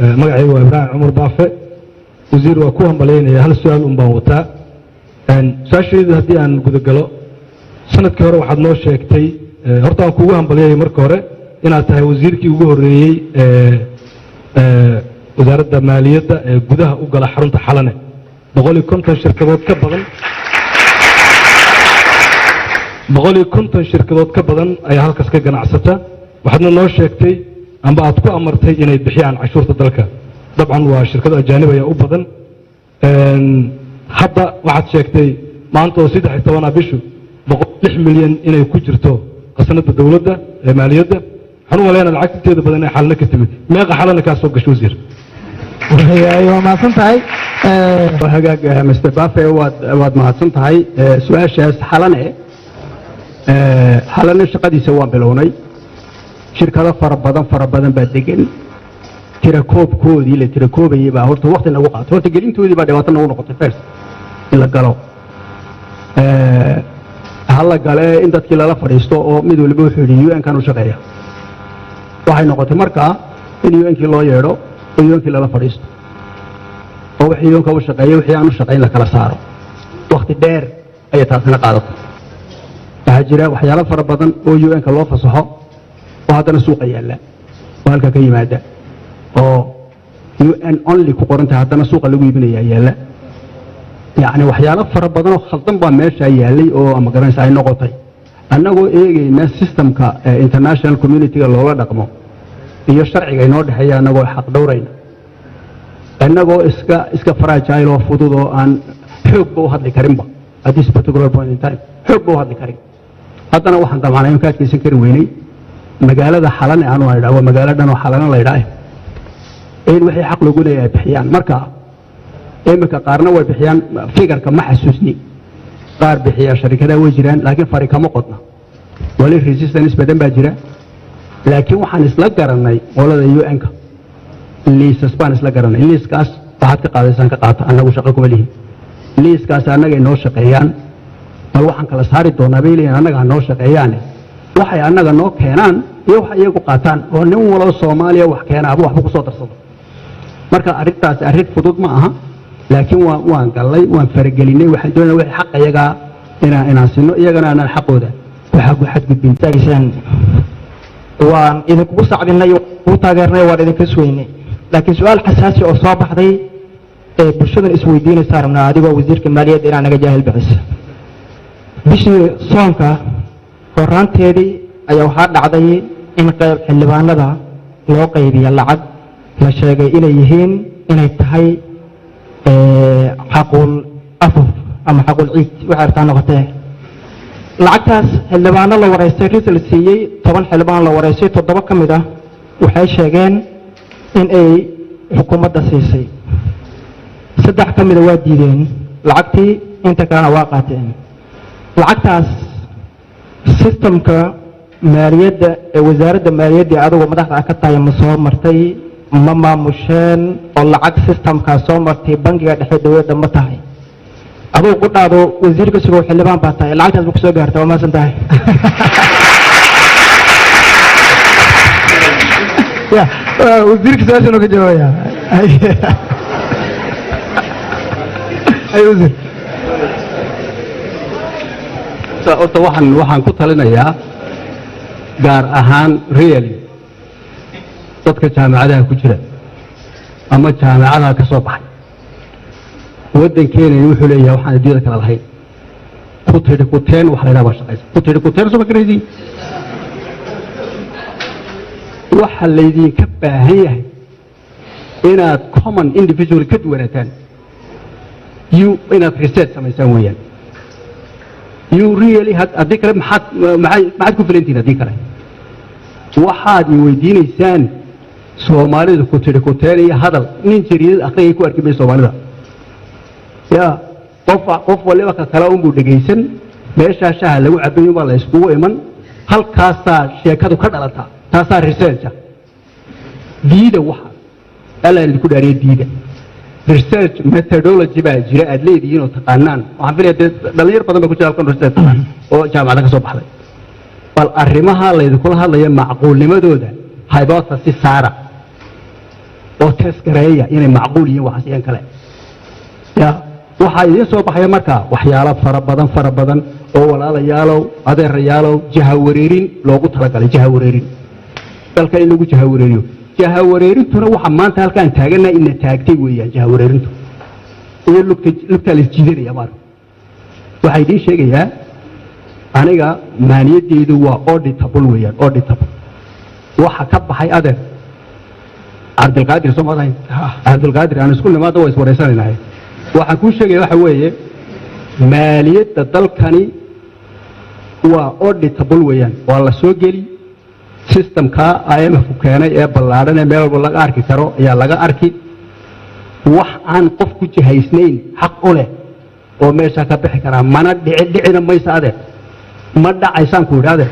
magacaygu waa ibraahim cumar baafe wasiir waa ku hambalyaynaya hal su-aal un baan wataa su-aashaydu haddii aan gudagalo sanadkii hore waxaad noo sheegtay horta aan kugu hambalyayay marka hore inaad tahay wasiirkii ugu horreeyey wasaaradda maaliyadda ee gudaha u gala xarunta xalane 150 shirkadood ka badan 150 shirkadood ka badan ayaa halkaas ka ganacsata waxaadna noo sheegtay amba aad ku amartay inay bixiyaan cashuurta dalka dabcan waa shirkado ajaanib ayaa u badan hadda waxaad sheegtay maanta oo 13 bishu 6 milyan inay ku jirto qasnada dawladda ee maaliyadda waxaan u maleynaa lacagteeda badan ay xalna ka timid meeqa xalna ka soo gasho wasiir waa mahadsan tahay hagaag Mr. Bafe waad mahadsan tahay su'aashaas xalane shaqadiisa waan bilownay shirkado fara badan baa degan tirakoobkoodii la tirakoobayay baa horta waqti nagu qaato horta gelintoodii baa dhibaato nagu noqotay first in la galo hala gale in dadkii lala fadhiisto oo mid walba wuxuu yidhi UN kan u shaqeeya waxay noqotay markaa in UN-kii loo yeedho oo UN-kii lala fadhiisto oo wixii UN-ka u shaqeeyay wixii aan u shaqayn la kala saaro waqti dheer ayay taasina qaadatay waxaa jira waxyaalo fara badan oo UN-ka loo fasaxo oo haddana suuqa yaalla oo halka ka yimaada oo UN only ku qoran tahay haddana suuqa lagu iibinaya yaalla yacni waxyaalo fara badan oo khaldan baa meesha yaallay oo ama garanaysa ay noqotay annagoo eegayna systemka international community-ga loola dhaqmo iyo sharciga inoo dhexeeya annagoo xaq dhowrayna annagoo iska fragile oo fudud oo aan xoogba u hadli karinba at this particular point in time xoogba u hadli karin haddana waxaan damacnay in ka adkaysan kari weynay magaalada xalane aanu idhaa waa magaalo dhan oo xalane la idhaa in wixii xaq lagu leeyahay bixiyaan marka iminka qaarna way bixiyaan figarka ma xasuusni qaar bixiya sharikadaha way jiraan laakiin fari kama qodna wali resistance badan baa jira laakiin waxaan isla garanay qolada UN-ka liisas baan isla garanay liiskaas waxaad ka qaadaysaan ka qaata annagu shaqo kuma lihin liiskaas annaga inoo shaqeeyaan bal waxaan kala saari doonaa bay leeyihin annaga ha noo shaqeeyaane waxay annaga noo keenaan iyo wax iyagu qaataan oo nin waloo Soomaaliya wax keena aba waxba ku soo darsado marka arrintaas arrin fudud ma aha laakiin waan galay waan faragelinay waxaan doonaa wixii xaq iyaga inaan sino iyagana aan xaqooda waxa ku xadgudbin taagisaan waan idinku sacbinay oo taageernay waan idinka suuynay laakiin su'aal xasaasi oo soo baxday ee bulshadan isweydiinaysa rabnaa adigoo wasiirka maaliyadda inaan naga jaahil bixiso bishii soonka horaanteedii ayaa waxaa dhacday in qayb xildhibaanada loo qaybiyo lacag la sheegay inay yihiin inay tahay xaqul afur ama xaqul ciid waxay artaa noqotee lacagtaas xildhibaano la wareystay risal siiyey 10 xildhibaan la wareystay 7 ka mid ah waxay sheegeen in ay xukuumadda siisay 3 ka mid ah waa diideen lacagtii inta kalena waa qaateen lacagtaas systemka maaliyadda ee wasaaradda maaliyadda adigu madaxda ka tahay ma soo martay ma maamusheen oo lacag systemkaas soo martay bangiga dhexe dawladda ma tahay aduu ku dhaado wasiirka sugo xildhibaan baa tahay lacagtaas ku soo gaartay waa maasan tahay ya wasiirka saasoo ka jawaabaya ay wasiir horta waxaan ku talinayaa gaar ahaan really dadka jaamacadaha ku jira ama jaamacadaha ka soo baxay waddankeena wuxuu leeyahay waxaan adduunyada kala lahayn kuteen wax la yidhaha shaqaysa kuteen soo makaraysi waxa laydinka baahan yahay inaad common individual ka duwanaataan inaad research samaysaan weeyaan you really haddii kale maxaad ku filantihin haddii kale waxaad i weydiinaysaan soomaalida kuteen iyo hadal nin jariidad akhriyay ku arki bay soomaalida ya qof waliba ka kale unbuu dhegaysan meeshaa shaha lagu cabayo baa la iskugu iman halkaasaa sheekadu ka dhalata taasaa researcha diida waxa alla idinku dhaariya diida research methodology baa jira aad leedihiin oo taqaanaan waxaan filayaa dhalinyar badan baa ku jira halkan research oo jaamacada ka soo baxday bal arrimaha laydinkula hadlaya macquulnimadooda hypothesis saara oo test gareeya inay macquul yihiin waxaas iyan kale ya waxaa idiin soo baxaya markaa waxyaalo fara badan oo walaalayaalow adeerayaalow jahawareerin loogu talagalay jahawareerin dalka in lagu jahawareeriyo jahawareerintuna waxa maanta halkaan taaganahay ina taagtay weeyaan jahawareerintu iyo lugtaa la isjiidanaya maar waxaa idiin sheegayaa aniga maaniyadeedu waa auditable weeyaan auditable waxa ka baxay adeer cabdilqaadir soo madayn cabdilqaadir aan isku nimaada waa iswareysanaynaa waxaan kuu sheegaya waxa weeye maaliyadda dalkani waa auditable weeyaan waa la soo geli systemka IMF ku keenay ee ballaadhan ee meel walba laga arki karo ayaa laga arki wax aan qof ku jihaysnayn xaq u leh oo meesha ka bixi karaa mana dhicina maysa adeer ma dhacaysaan ku yidhi adeer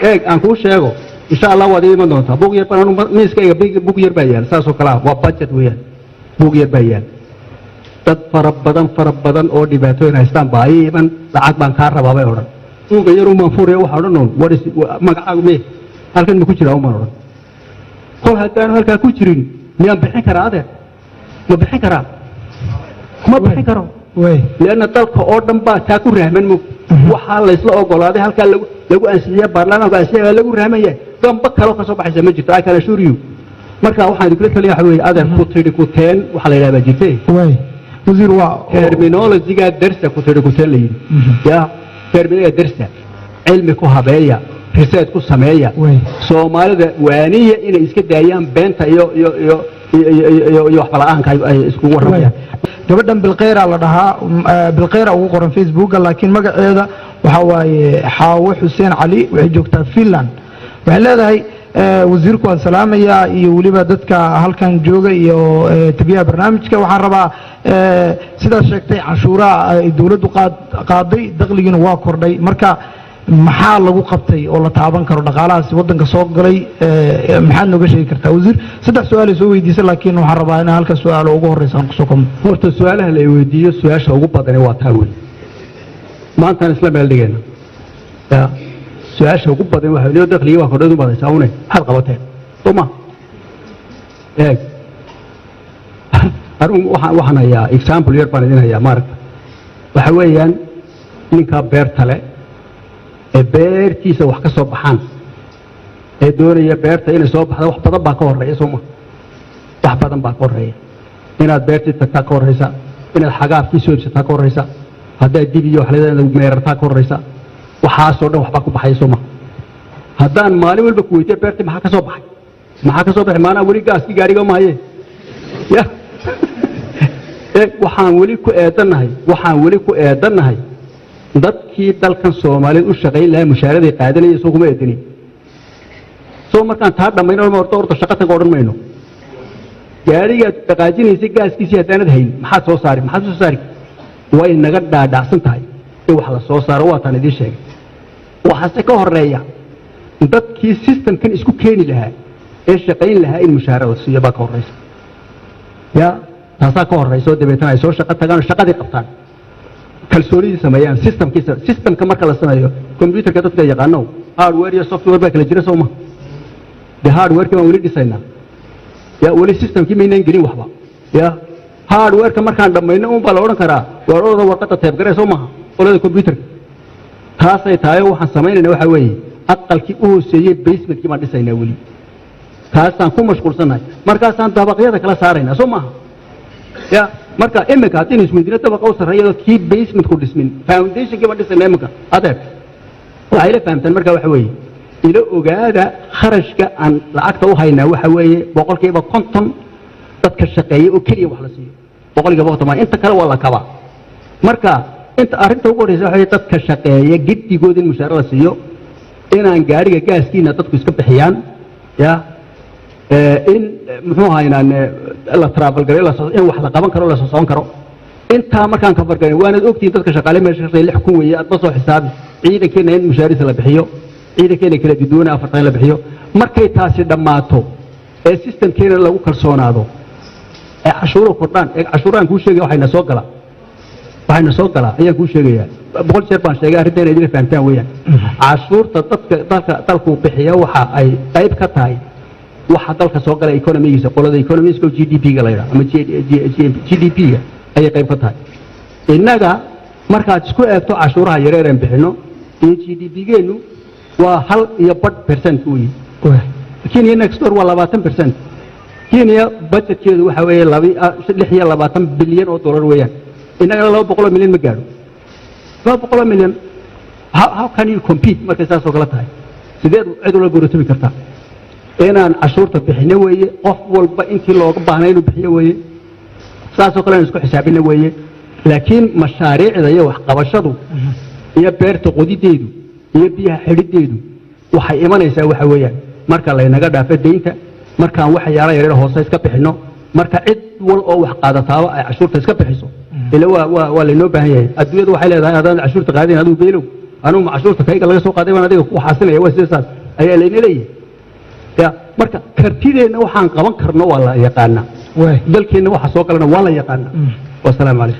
eeg aan kuu sheego insha allah waad iman doontaa bug yar baan miiskayga bug yar baa yaal saasoo kale ah waa budget weeyaan bug yar baa yaal dad fara badan oo dhibaatooyin haystaan baa ii iman lacag baan kaa rabaa bay odhan buuga yar umaan furaya waxaa odhan noon magacaagu mee halkan ma ku jiraa umaan odhan kol haddaanu halkaa ku jirin miyaan bixin karaa adeer ma bixin karaa ma bixin karo leanna dalka oo dhan baa taa ku rahman mog waxaa laysla ogolaaday halkaa lagu ansixiya baarlamaanku ansixiya baa lagu rahmaya gamba kaloo ka soo baxaysa ma jirto I can assure you marka waxaan idinkula taliya waxa weeye adeer ku tidhi kuteen waxaa la yidhahdaa jirtay wasiir waa terminologiga darsa ku tidhi kuteen la yidhi ya terminologiga darsa cilmi ku habeeya research ku sameeya soomaalida waaniya inay iska daayaan beenta iyo waxba la'aanka ay iskugu warramayaan gabadhan bilkhayra la dhahaa bilkhayra ugu qoran facebooka laakiin magaceeda waxa waaye xaawo xuseen cali waxay joogtaa Finland waxay leedahay wasiirku waan salaamayaa iyo waliba dadka halkan jooga iyo tabiyaha barnaamijka waxaan rabaa sidaas sheegtay canshuuraha ay dawladdu qaaday dakhligiina waa kordhay marka maxaa lagu qabtay oo la taaban karo dhaqaalahaasi waddanka soo galay maxaad nooga sheegi kartaa wasiir saddex su-aal soo weydiisay laakiin waxaan rabaa inaan halka su-aal ugu horeysa aan kusoo koobno horta su-aalaha la weydiiyo su-aasha ugu badani waa taa weyn maantaan isla meel dhigayna ya su-aasha ugu badan waxa leeyahay dakhliga waa kordhay u badaysaa une maxaad qabateen soma eeg waxaan hayaa example yar baan idin hayaa maaragta waxa weeyaan ninka beerta le ee beertiisa wax ka soo baxaan ee doonaya beerta inay soo baxda wax badan baa ka horeeya sooma wax badan baa ka horeeya inaad beertii tagtaa ka horeysa inaad xagaafkii soo ibsataa ka horeysa haddaad dib iyo wax leedahay meerartaa ka horeysa waxaasoo dhan waxbaa ku baxaya sooma haddaan maalin walba ku weydiiyo beertii maxaa ka soo baxay maxaa ka soo baxay maanaa weli gaaskii gaariga maaye ya waxaan weli ku eedannahay dadkii dalkan Soomaaliyeed u shaqeyn lahaa mushaaraday qaadanayay soo kuma eedinin soo markaan taa dhamayno ordo shaqo tag odhan mayno gaariga dhaqaajinaysa gaaskiisa haddaanad hayn maxaad soo saari way naga dhaadhacsan tahay in wax la soo saaro waa tan idin sheegay waxaase ka horeeya dadkii systemkan isku keeni lahaa ee shaqeyn lahaa in mushaarada siiyo baa ka horeysa ya taasaa ka horeysa dabeetana ay soo shaqo tagaan shaqadii qabtaan kalsoonidii sameeyaan systemka marka la sameeyo computerka dadka yaqaano hardware iyo software baa kala jira sooma de hardware-ka waan weli dhisaynaa ya weli systemkii maynaan gelin waxba ya hardware-ka markaan dhammayno un baa la odhan karaa warooda warqadda teebgaree soo maaha qolada computerka taasay tahay waxaan samaynaynaa waxa weeye aqalkii u hooseeyey basementkii baan dhisaynaa weli taasaan ku mashquulsannahay markaasaan dabaqyada kala saaraynaa soo maaha ya marka imika haddaynu isweydiino dabaqa u sarreeyadoo kii basementku dhismin foundationkii baan dhisaynaa imika adeer waxay la fahamtaan marka waxa weeye ila ogaada kharashka aan lacagta u haynaa waxa weeye 50% dadka shaqeeya oo keliya wax la siiyo 50% inta kale waa la kabaa marka inta arrinta ugu horeysa waxa dadka shaqeeya giddigood in mushaar la siiyo inaan gaariga gaaskiina dadku iska bixiyaan ya in muxuu haynaan la travel garay in wax la qaban karo la soo socon karo inta markaan ka farqay waanad ogtiin dadka shaqaale meesha shaqeeya 6 kun weeye aad ba soo xisaabi ciidankeena in mushaarisa la bixiyo ciidankeena kala duwana afartan la bixiyo markay taasi dhammaato ee systemkeena lagu kalsoonaado ee cashuuro kordhaan ee cashuuraan ku sheegay waxayna soo gala waxayna soo galaa ayaan kuu sheegayaa boqol jeer baan sheegay arrinta inay idin fahamtaan weeyaan cashuurta dalku bixiya waxa ay qayb ka tahay waxa dalka soo gala economigiisa qolada economiska GDP-ga la yiraahdo ama GDP-ga ayay qayb ka tahay innaga markaad isku eegto cashuuraha yareer ee bixino iyo GDP-geenu waa 1% weeye Kenya next door waa 20% Kenya budgetkeedu waxa weeye 26 bilyan oo dollar weeyaan innaga 200 milyan ma gaaro 200 milyan how can you compete marka saas oo kala tahay sideed cid wala gorotami kartaa inaan cashuurta bixino weeye qof walba intii looga baahnay inuu bixiyo weeye saas oo kale isku xisaabina weeye laakiin mashaariicda iyo wax qabashadu iyo beerta qodideedu iyo biyaha xidhideedu waxay imanaysaa waxa weeyaan marka la inaga dhaafay deynta markaan wax yaala yareer hoose iska bixino marka cid wal oo wax qaadataaba ay cashuurta iska bixiso ila waa la inoo baahan yahay adduunyadu waxay leedahay adaan cashuurta qaadin aduu beelow anuu cashuurta kayga laga soo qaaday baan adiga ku xaasinaya waa sidaas ayaa la inoo leeyahay ya marka kartideena waxaan qaban karno waa la yaqaana dalkeena waxa soo galana waa la yaqaana wassalaamu calaykum